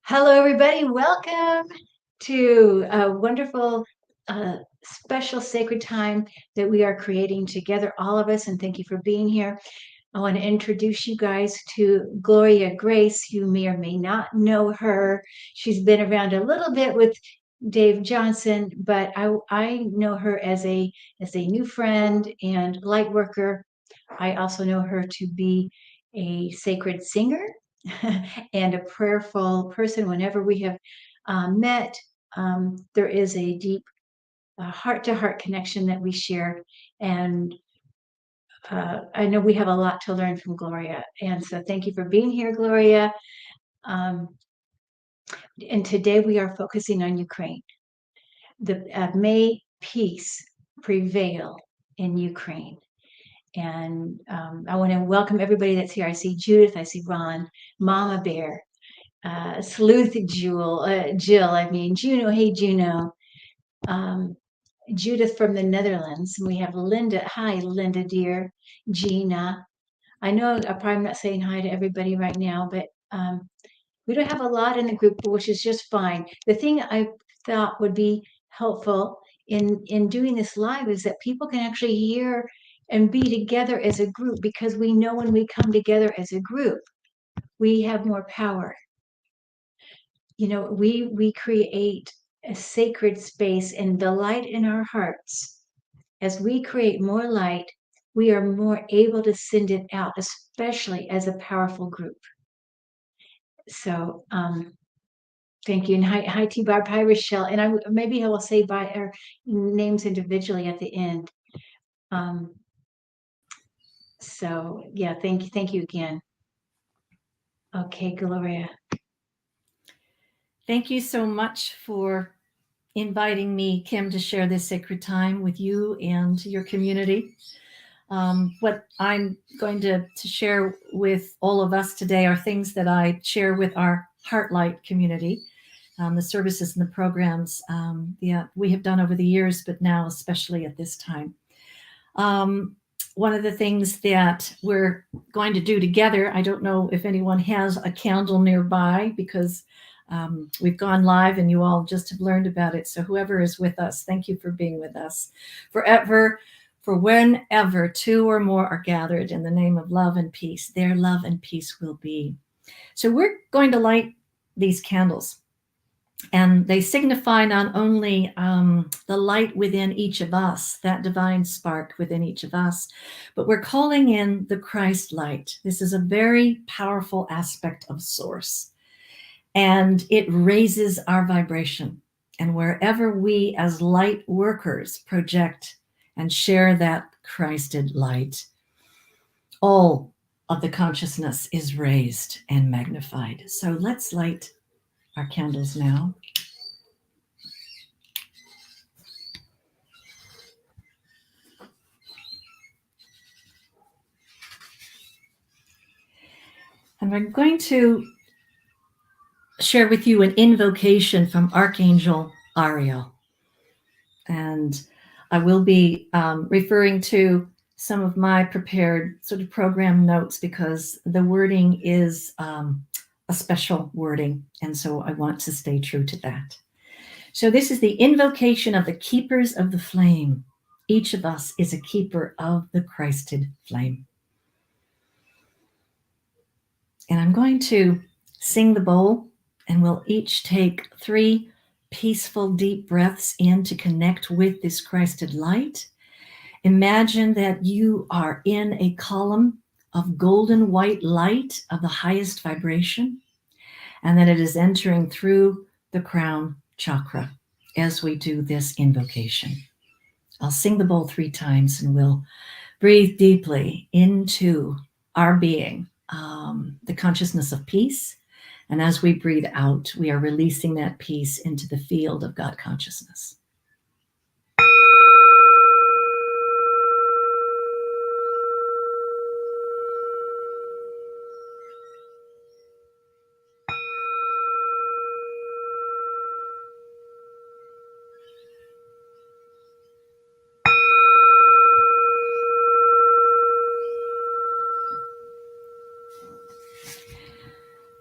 Hello, everybody. Welcome to a wonderful, special sacred time that we are creating together, all of us. And thank you for being here. I want to introduce you guys to Gloria Grace. You may or may not know her. She's been around a little bit with Dave Johnson, but I know her as a new friend and light worker. I also know her to be a sacred singer and a prayerful person. Whenever we have met, there is a deep heart-to-heart connection that we share. And I know we have a lot to learn from Gloria. And so thank you for being here, Gloria. Um, and today we are focusing on Ukraine. May peace prevail in Ukraine. And I want to welcome everybody that's here. I see Judith, I see Ron, Mama Bear, Sleuth Jill, Juno. Hey, Juno. Judith from the Netherlands. And we have Linda. Hi, Linda, dear. Gina. I know I'm probably not saying hi to everybody right now, but we don't have a lot in the group, which is just fine. The thing I thought would be helpful in doing this live is that people can actually hear and be together as a group, because we know when we come together as a group, we have more power. You know, we create a sacred space, and the light in our hearts, as we create more light, we are more able to send it out, especially as a powerful group. So thank you. And hi T Barb, hi Rochelle. And maybe I will say by our names individually at the end. So yeah, thank you again. Okay, Gloria. Thank you so much for inviting me, Kim, to share this sacred time with you and your community. What I'm going to share with all of us today are things that I share with our Heartlight community, the services and the programs we have done over the years, but now especially at this time. One of the things that we're going to do together, I don't know if anyone has a candle nearby, because we've gone live and you all just have learned about it. So whoever is with us, thank you for being with us forever. For whenever two or more are gathered in the name of love and peace, their love and peace will be. So we're going to light these candles. And they signify not only the light within each of us, that divine spark within each of us, but we're calling in the Christ light. This is a very powerful aspect of Source, and it raises our vibration. And wherever we as light workers project and share that Christed light, all of the consciousness is raised and magnified. So let's light our candles now. And we're going to share with you an invocation from Archangel Ariel. And I will be referring to some of my prepared sort of program notes, because the wording is a special wording. And so I want to stay true to that. So this is the invocation of the keepers of the flame. Each of us is a keeper of the Christed flame. And I'm going to sing the bowl, and we'll each take 3 peaceful, deep breaths in to connect with this Christed light. Imagine that you are in a column of golden white light of the highest vibration, and that it is entering through the crown chakra as we do this invocation. I'll sing the bowl 3 times, and we'll breathe deeply into our being, the consciousness of peace. And as we breathe out, we are releasing that peace into the field of God consciousness.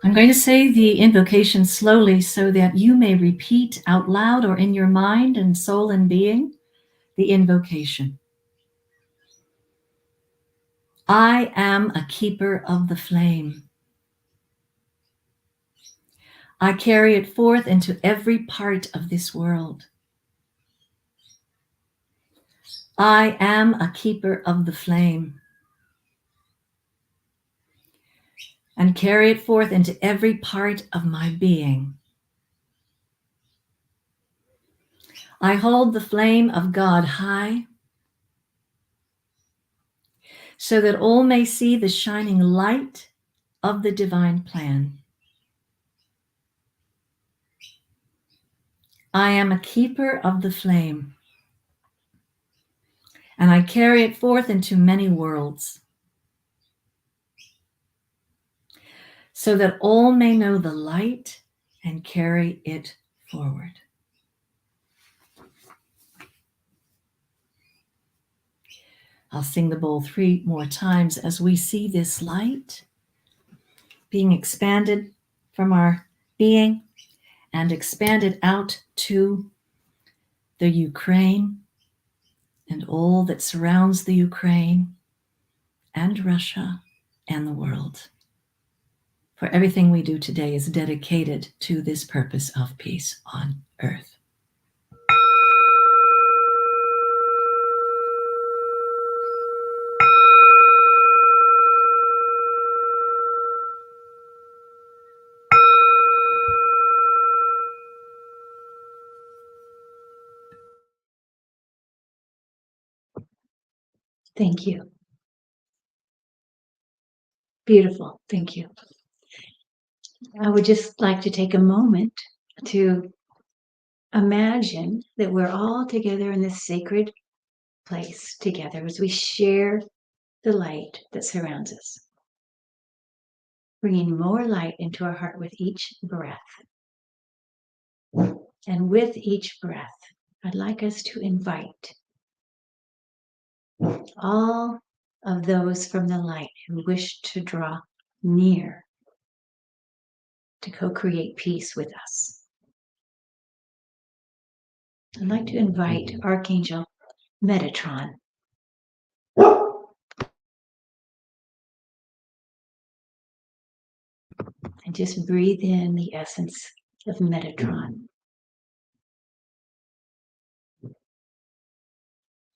I'm I'm going to say the invocation slowly so that you may repeat out loud or in your mind and soul and being the invocation. I am a keeper of the flame. I carry it forth into every part of this world. I am a keeper of the flame and carry it forth into every part of my being. I hold the flame of God high so that all may see the shining light of the divine plan. I am a keeper of the flame, and I carry it forth into many worlds, so that all may know the light and carry it forward. I'll sing the bowl 3 more times as we see this light being expanded from our being and expanded out to the Ukraine and all that surrounds the Ukraine and Russia and the world. For everything we do today is dedicated to this purpose of peace on earth. Thank you. Beautiful. Thank you. I would just like to take a moment to imagine that we're all together in this sacred place together as we share the light that surrounds us, bringing more light into our heart with each breath. And with each breath, I'd like us to invite all of those from the light who wish to draw near to co-create peace with us. I'd like to invite Archangel Metatron. And just breathe in the essence of Metatron.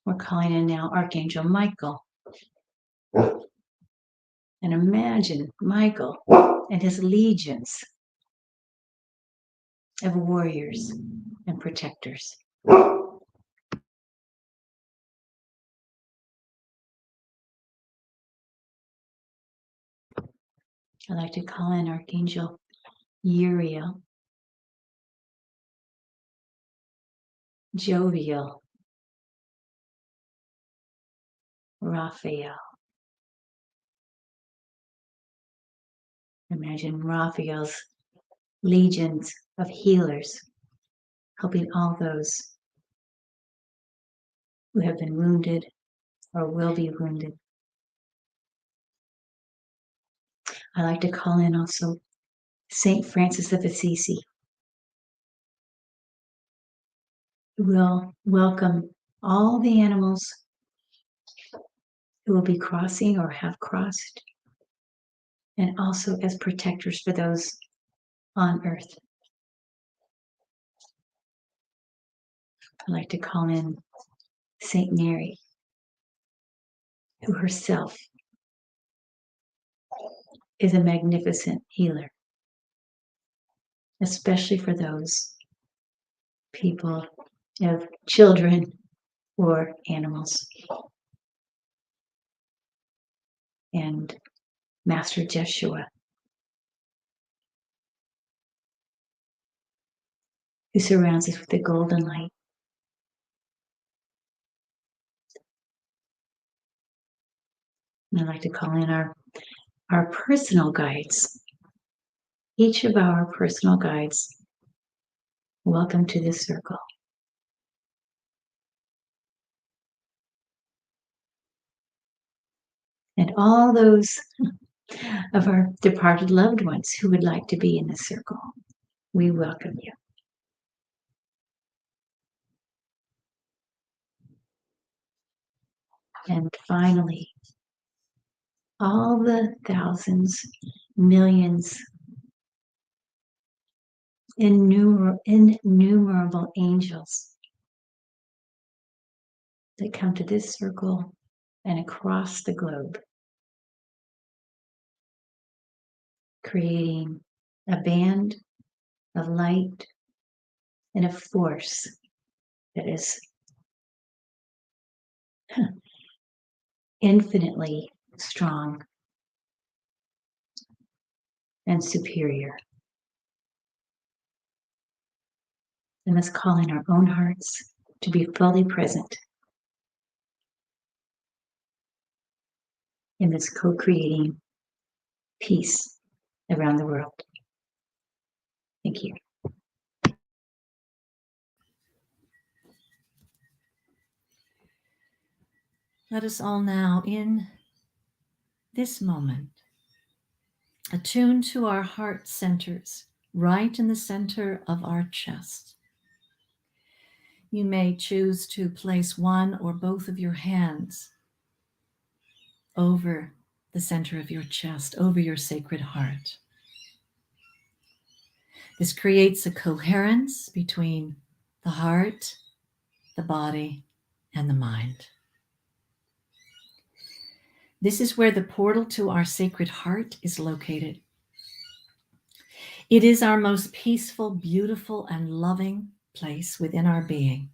We're calling in now Archangel Michael. And imagine Michael and his legions of warriors and protectors. I'd like to call in Archangel Uriel, Jovial, Raphael. Imagine Raphael's legions of healers helping all those who have been wounded or will be wounded. I like to call in also Saint Francis of Assisi, who will welcome all the animals who will be crossing or have crossed, and also as protectors for those on earth. I like to call in Saint Mary, who herself is a magnificent healer, especially for those people of children or animals. And Master Jeshua, who surrounds us with the golden light. And I'd like to call in our personal guides. Each of our personal guides, welcome to this circle. And all those of our departed loved ones who would like to be in this circle. We welcome you. And finally, all the thousands, millions, innumerable angels that come to this circle and across the globe, creating a band of light and a force that is infinitely strong and superior. And let's call in our own hearts to be fully present in this co-creating peace around the world. Thank you. Let us all now, in this moment, attune to our heart centers, right in the center of our chest. You may choose to place one or both of your hands over the center of your chest, over your sacred heart. This creates a coherence between the heart, the body, and the mind. This is where the portal to our sacred heart is located. It is our most peaceful, beautiful, and loving place within our being.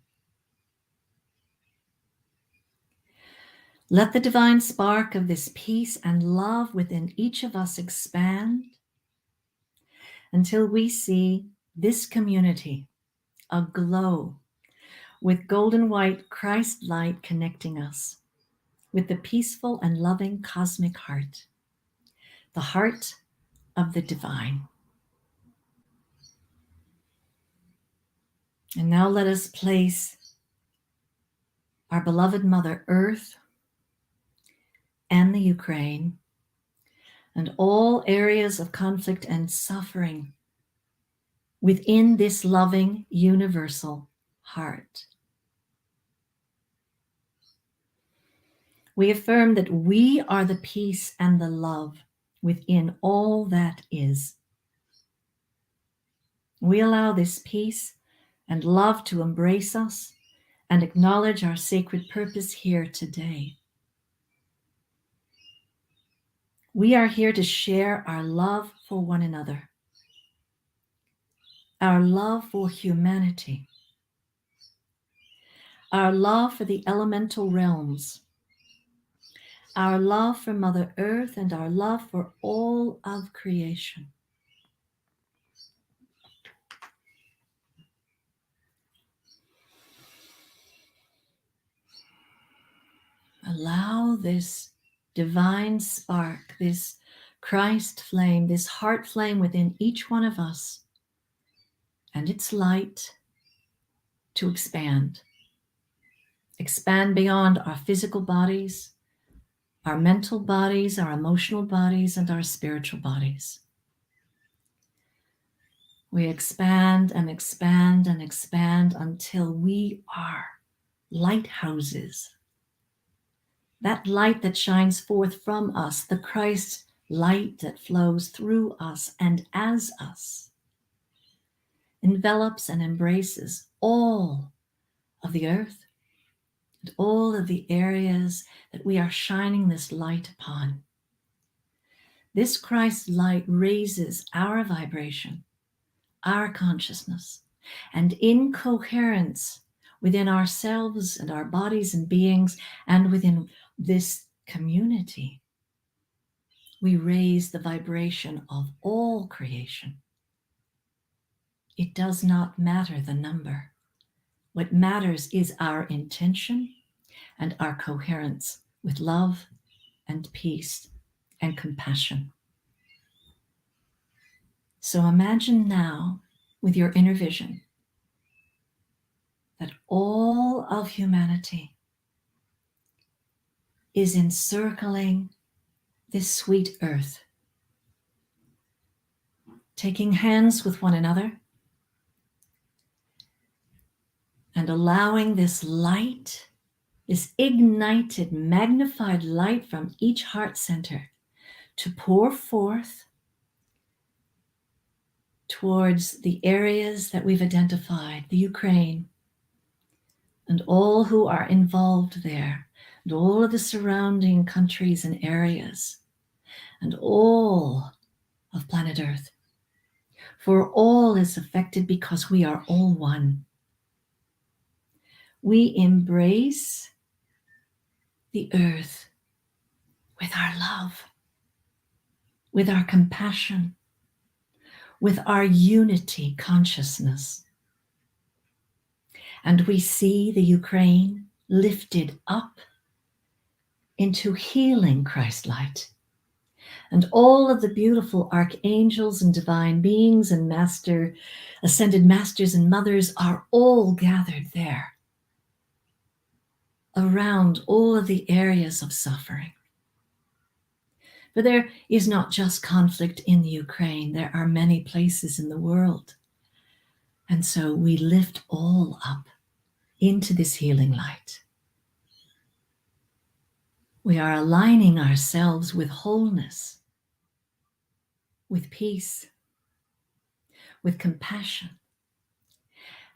Let the divine spark of this peace and love within each of us expand until we see this community aglow with golden white Christ light connecting us with the peaceful and loving cosmic heart, the heart of the divine. And now let us place our beloved Mother Earth and the Ukraine and all areas of conflict and suffering within this loving universal heart. We affirm that we are the peace and the love within all that is. We allow this peace and love to embrace us and acknowledge our sacred purpose here today. We are here to share our love for one another, our love for humanity, our love for the elemental realms, our love for Mother Earth, and our love for all of creation. Allow this divine spark, this Christ flame, this heart flame within each one of us and its light to expand. Expand beyond our physical bodies, our mental bodies, our emotional bodies, and our spiritual bodies. We expand and expand and expand until we are lighthouses. That light that shines forth from us, the Christ light that flows through us and as us, envelops and embraces all of the earth and all of the areas that we are shining this light upon. This Christ light raises our vibration, our consciousness, and in coherence within ourselves and our bodies and beings and within this community, we raise the vibration of all creation. It does not matter the number. What matters is our intention and our coherence with love and peace and compassion. So imagine now with your inner vision that all of humanity is encircling this sweet earth, taking hands with one another and allowing this light, this ignited, magnified light from each heart center to pour forth towards the areas that we've identified, the Ukraine, and all who are involved there, and all of the surrounding countries and areas, and all of planet Earth. For all is affected because we are all one. We embrace the earth with our love, with our compassion, with our unity consciousness. And we see the Ukraine lifted up into healing Christ light. And all of the beautiful archangels and divine beings and ascended masters and mothers are all gathered there around all of the areas of suffering. But there is not just conflict in the Ukraine. There are many places in the world. And so we lift all up into this healing light. We are aligning ourselves with wholeness, with peace, with compassion,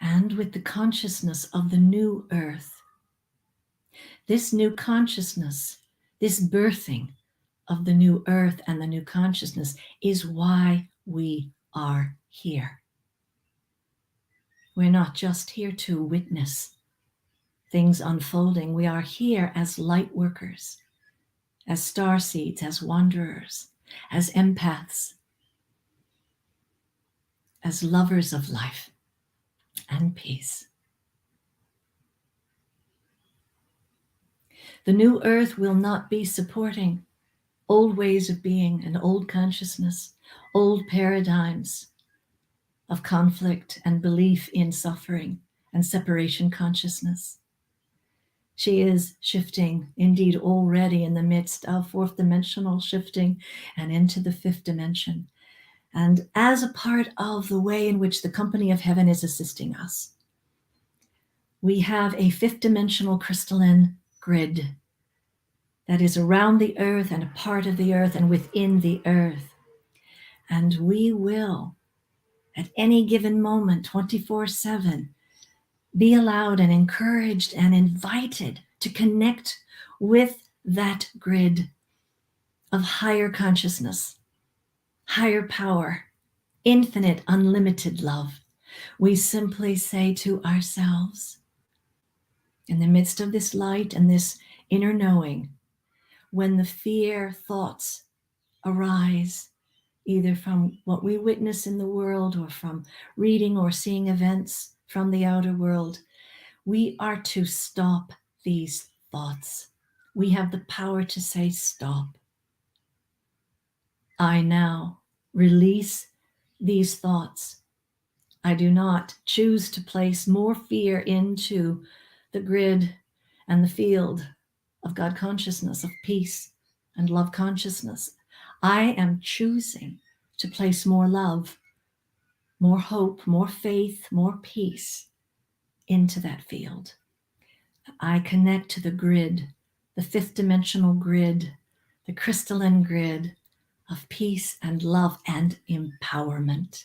and with the consciousness of the new earth. This new consciousness, this birthing of the new earth and the new consciousness is why we are here. We're not just here to witness things unfolding. We are here as light workers, as star seeds, as wanderers, as empaths, as lovers of life and peace. The new earth will not be supporting old ways of being and old consciousness, old paradigms of conflict and belief in suffering and separation consciousness. She is shifting, indeed already in the midst of fourth dimensional shifting and into the fifth dimension. And as a part of the way in which the company of heaven is assisting us, we have a fifth dimensional crystalline grid that is around the earth and a part of the earth and within the earth. And we will, at any given moment, 24/7, be allowed and encouraged and invited to connect with that grid of higher consciousness, higher power, infinite, unlimited love. We simply say to ourselves, in the midst of this light and this inner knowing, when the fear thoughts arise, either from what we witness in the world or from reading or seeing events from the outer world, we are to stop these thoughts. We have the power to say, stop. I now release these thoughts. I do not choose to place more fear into the grid and the field of God consciousness, of peace and love consciousness. I am choosing to place more love, more hope, more faith, more peace into that field. I connect to the grid, the fifth dimensional grid, the crystalline grid of peace and love and empowerment.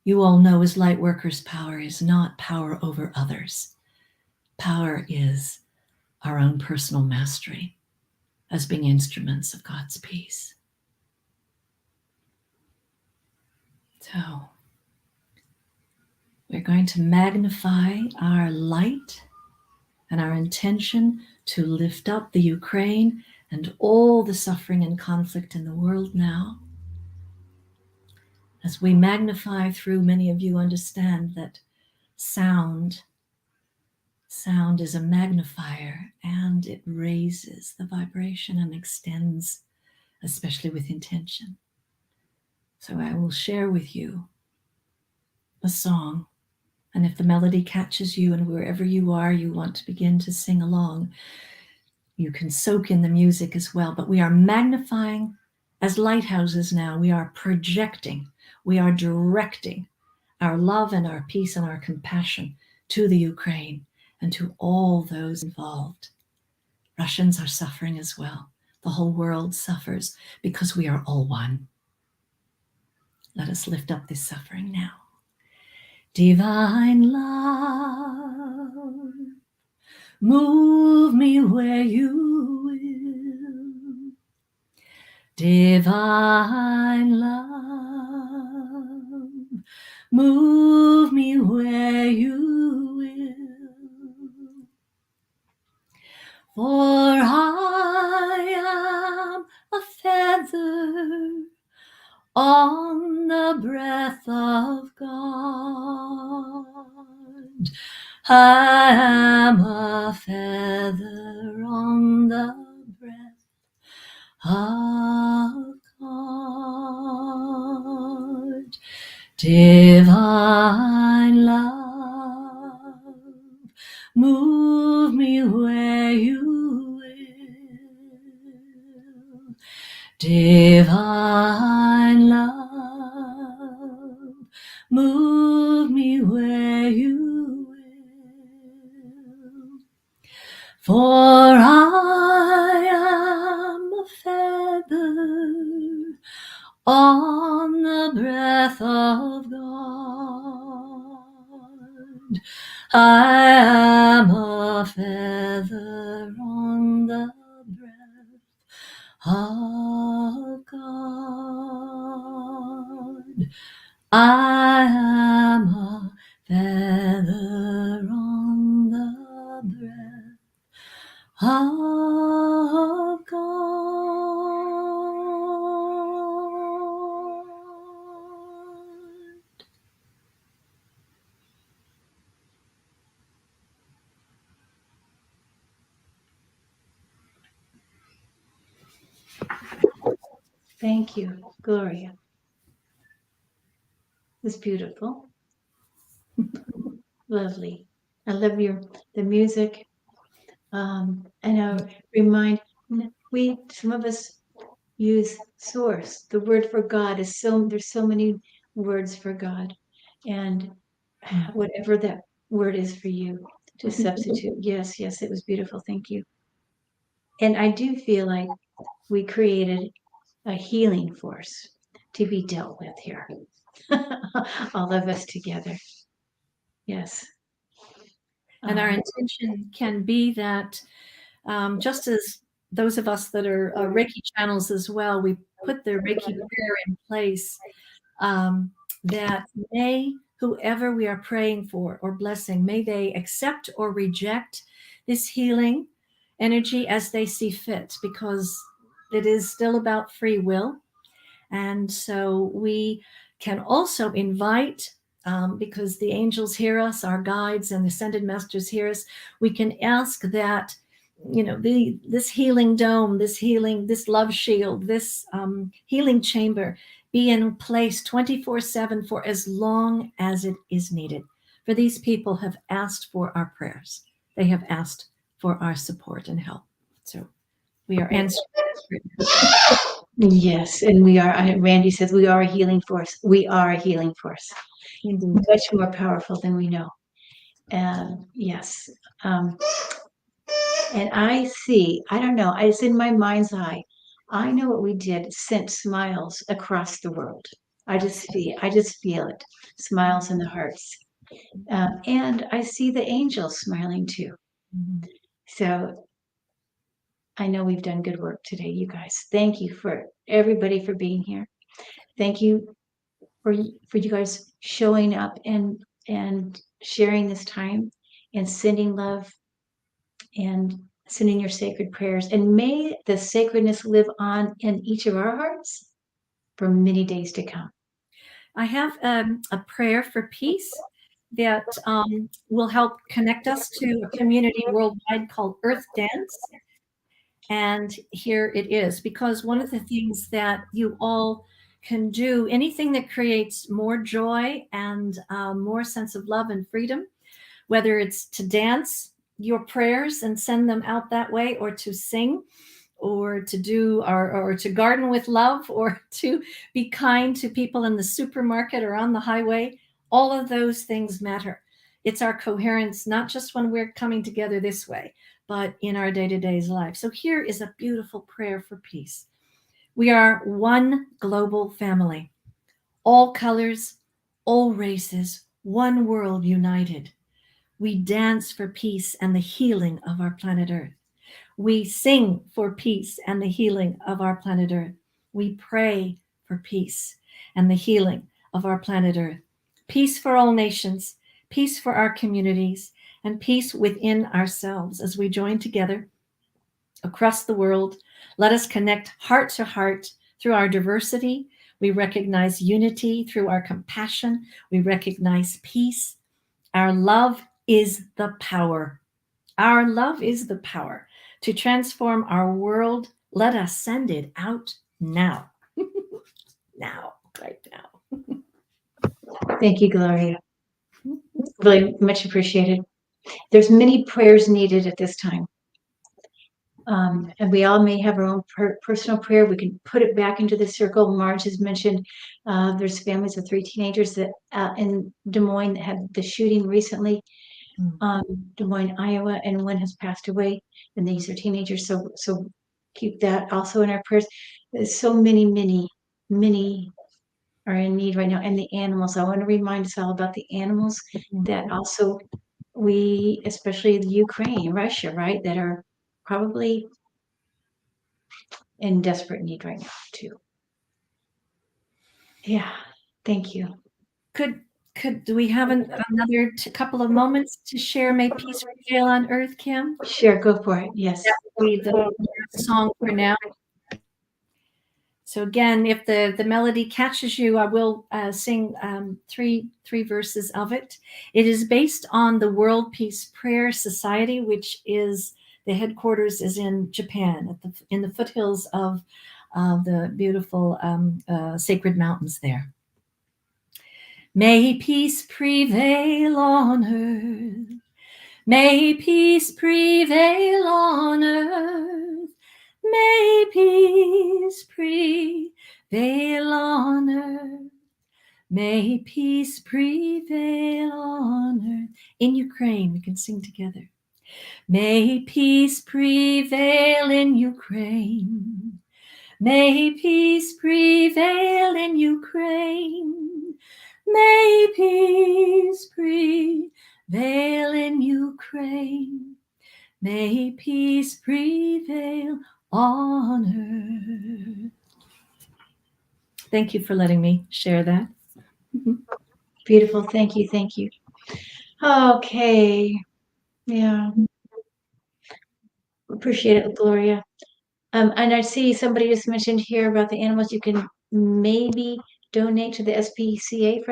You all know as light workers, power is not power over others. Power is our own personal mastery as being instruments of God's peace. So we're going to magnify our light and our intention to lift up the Ukraine and all the suffering and conflict in the world now. As we magnify through, many of you understand that sound is a magnifier and it raises the vibration and extends, especially with intention. So I will share with you a song, and if the melody catches you and wherever you are, you want to begin to sing along, You can soak in the music as well, but we are magnifying as lighthouses now. We are projecting, we are directing our love and our peace and our compassion to the Ukraine and to all those involved. Russians are suffering as well. The whole world suffers because we are all one. Let us lift up this suffering now. Divine love, move me where you will. Divine love, move me where you will. For I am a feather on the breath of God. I am a feather on the breath of God. Divine love, move me where you will. Divine love, move me where you will. For I am a feather on the breath of God. I am a feather on the breath of God. I am a feather on the breath of God. Thank you, Gloria. It was beautiful. Lovely. I love the music. And I remind some of us use source. The word for God is there's so many words for God. And whatever that word is for you to substitute. Yes, it was beautiful. Thank you. And I do feel like we created a healing force to be dealt with here. All of us together. Yes. And our intention can be that just as those of us that are Reiki channels as well, we put the Reiki prayer in place, that may whoever we are praying for or blessing, may they accept or reject this healing energy as they see fit, because it is still about free will. And so we can also invite, because the angels hear us, our guides and ascended masters hear us, we can ask that, this healing dome, this love shield, this healing chamber be in place 24/7 for as long as it is needed. For these people have asked for our prayers. They have asked for our support and help. So we are answering. Yes, and we are. Randy says we are a healing force. We are a healing force. Indeed. Much more powerful than we know. Yes. And I see, I don't know, it's in my mind's eye. I know what we did, sent smiles across the world. I just feel it. Smiles in the hearts. And I see the angels smiling too. Mhm. So I know we've done good work today, you guys. Thank you for everybody for being here. Thank you for you guys showing up and sharing this time and sending love and sending your sacred prayers. And may the sacredness live on in each of our hearts for many days to come. I have a prayer for peace that will help connect us to a community worldwide called Earth Dance. And here it is, because one of the things that you all can do, anything that creates more joy and more sense of love and freedom, whether it's to dance your prayers and send them out that way, or to sing, or to do, or to garden with love, or to be kind to people in the supermarket or on the highway. All of those things matter. It's our coherence, not just when we're coming together this way, but in our day-to-day life. So here is a beautiful prayer for peace. We are one global family, all colors, all races, one world united. We dance for peace and the healing of our planet Earth. We sing for peace and the healing of our planet Earth. We pray for peace and the healing of our planet Earth. Peace for all nations, peace for our communities, and peace within ourselves as we join together across the world. Let us connect heart to heart through our diversity. We recognize unity through our compassion. We recognize peace. Our love is the power. Our love is the power to transform our world. Let us send it out now. Now, right now. Thank you, Gloria. Really much appreciated. There's many prayers needed at this time. And we all may have our own personal prayer. We can put it back into the circle. Marge has mentioned there's families of 3 teenagers that in Des Moines that had the shooting recently, Des Moines, Iowa, and one has passed away. And these are teenagers, so keep that also in our prayers. There's so many are in need right now, and the animals. I want to remind us all about the animals that also we, especially the Ukraine, Russia, right, that are probably in desperate need right now too. Yeah, thank you. Could do we have another couple of moments to share May Peace Prevail on Earth, Kim? Sure, go for it. Yes. That would be the song for now. So again, if the melody catches you, I will sing three verses of it. It is based on the World Peace Prayer Society, which is the headquarters is in Japan, in the foothills of the beautiful sacred mountains there. May peace prevail on earth. May peace prevail on earth. May peace prevail on earth. May peace prevail on earth. In Ukraine, we can sing together. May peace prevail in Ukraine. May peace prevail in Ukraine. May peace prevail in Ukraine. May peace prevail on earth. Thank you for letting me share that. Beautiful. Thank you. Thank you. Okay. Yeah. Appreciate it, Gloria. And I see somebody just mentioned here about the animals. You can maybe donate to the SPCA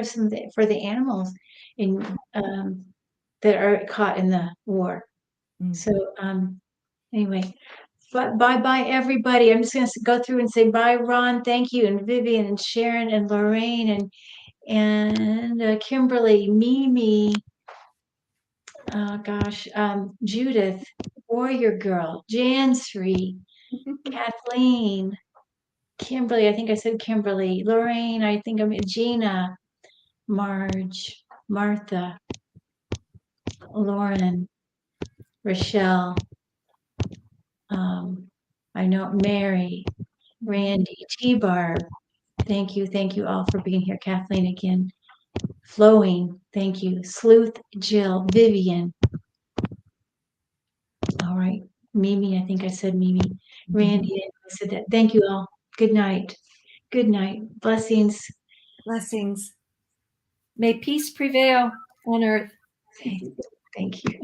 for the animals in that are caught in the war. So anyway, but bye everybody. I'm just gonna go through and say bye, Ron. Thank you, and Vivian and Sharon and Lorraine and Kimberly, Mimi. Oh gosh, Judith, Warrior Girl, Jansri, Kathleen, Kimberly. I think I said Kimberly. Lorraine. I think I'm Gina, Marge, Martha, Lauren, Rochelle. I know Mary, Randy, T-Barb. Thank you all for being here. Kathleen again. Flowing, thank you. Sleuth, Jill, Vivian. All right. Mimi, I think I said Mimi. Randy, I said that. Thank you all. Good night. Good night. Blessings. Blessings. May peace prevail on earth. Thank you.